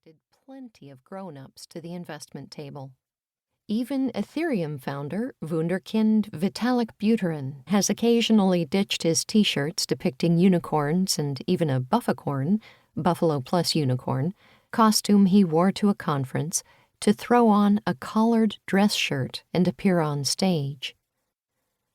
attracted plenty of grown-ups to the investment table. Even Ethereum founder Wunderkind Vitalik Buterin has occasionally ditched his t-shirts depicting unicorns and even a buffacorn, buffalo plus unicorn, costume he wore to a conference to throw on a collared dress shirt and appear on stage.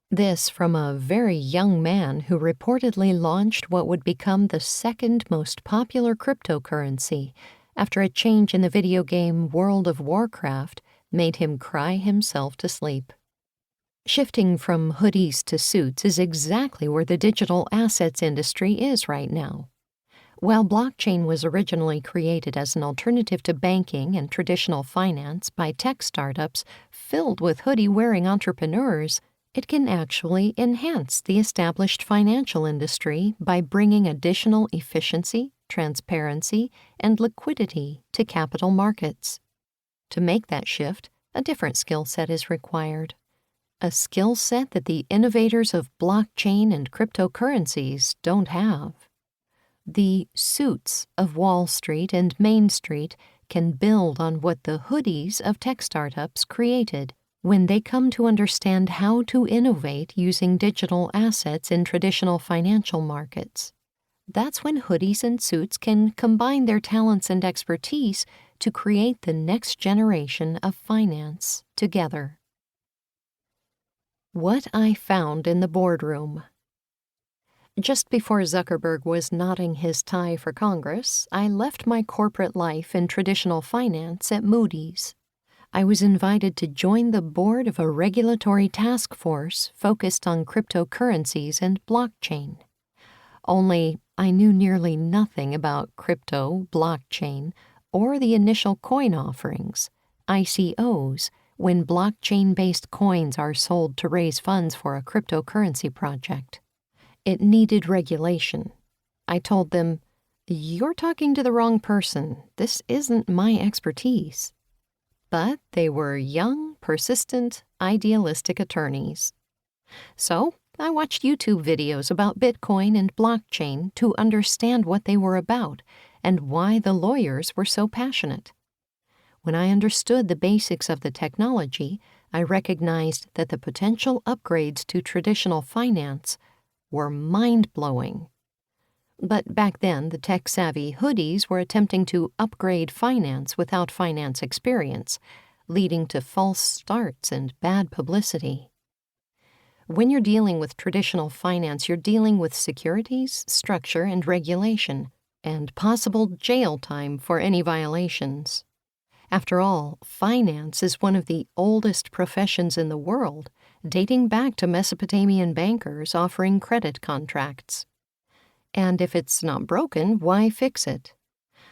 This from a very young man who reportedly launched what would become the second most popular cryptocurrency after a change in the video game World of Warcraft made him cry himself to sleep. Shifting from hoodies to suits is exactly where the digital assets industry is right now. While blockchain was originally created as an alternative to banking and traditional finance by tech startups filled with hoodie-wearing entrepreneurs, it can actually enhance the established financial industry by bringing additional efficiency, transparency, and liquidity to capital markets. To make that shift, a different skill set is required. A skill set that the innovators of blockchain and cryptocurrencies don't have. The suits of Wall Street and Main Street can build on what the hoodies of tech startups created when they come to understand how to innovate using digital assets in traditional financial markets. That's when hoodies and suits can combine their talents and expertise to create the next generation of finance together. What I found in the boardroom. Just before Zuckerberg was knotting his tie for Congress, I left my corporate life in traditional finance at Moody's. I was invited to join the board of a regulatory task force focused on cryptocurrencies and blockchain. Only I knew nearly nothing about crypto, blockchain, or the initial coin offerings, ICOs, when blockchain-based coins are sold to raise funds for a cryptocurrency project. It needed regulation. I told them, "You're talking to the wrong person. This isn't my expertise." But they were young, persistent, idealistic attorneys. So I watched YouTube videos about Bitcoin and blockchain to understand what they were about and why the lawyers were so passionate. When I understood the basics of the technology, I recognized that the potential upgrades to traditional finance were mind-blowing. But back then, the tech-savvy hoodies were attempting to upgrade finance without finance experience, leading to false starts and bad publicity. When you're dealing with traditional finance, you're dealing with securities, structure, and regulation, and possible jail time for any violations. After all, finance is one of the oldest professions in the world, dating back to Mesopotamian bankers offering credit contracts. And if it's not broken, why fix it?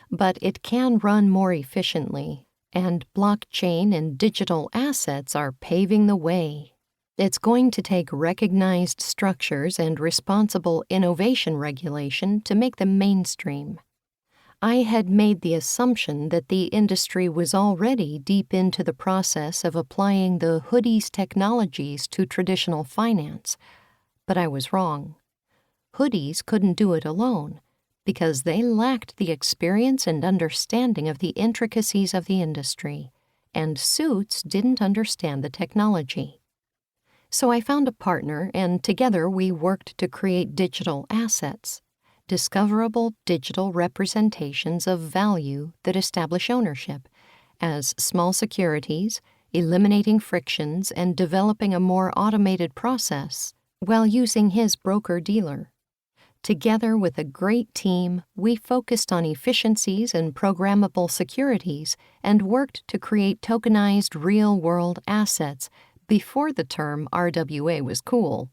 But it can run more efficiently, and blockchain and digital assets are paving the way. It's going to take recognized structures and responsible innovation regulation to make them mainstream. I had made the assumption that the industry was already deep into the process of applying the hoodies technologies to traditional finance, but I was wrong. Hoodies couldn't do it alone because they lacked the experience and understanding of the intricacies of the industry, and suits didn't understand the technology. So I found a partner, and together we worked to create digital assets, discoverable digital representations of value that establish ownership, as small securities, eliminating frictions and developing a more automated process while using his broker-dealer. Together with a great team, we focused on efficiencies and programmable securities and worked to create tokenized real-world assets before the term RWA was cool.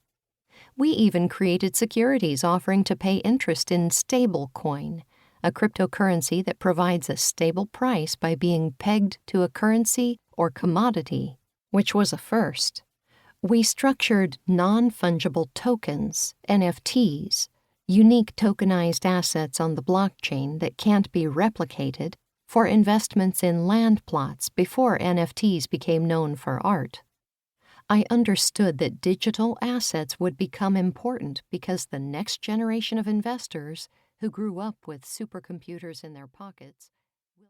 We even created securities offering to pay interest in stablecoin, a cryptocurrency that provides a stable price by being pegged to a currency or commodity, which was a first. We structured non-fungible tokens, NFTs, unique tokenized assets on the blockchain that can't be replicated, for investments in land plots before NFTs became known for art. I understood that digital assets would become important because the next generation of investors, who grew up with supercomputers in their pockets,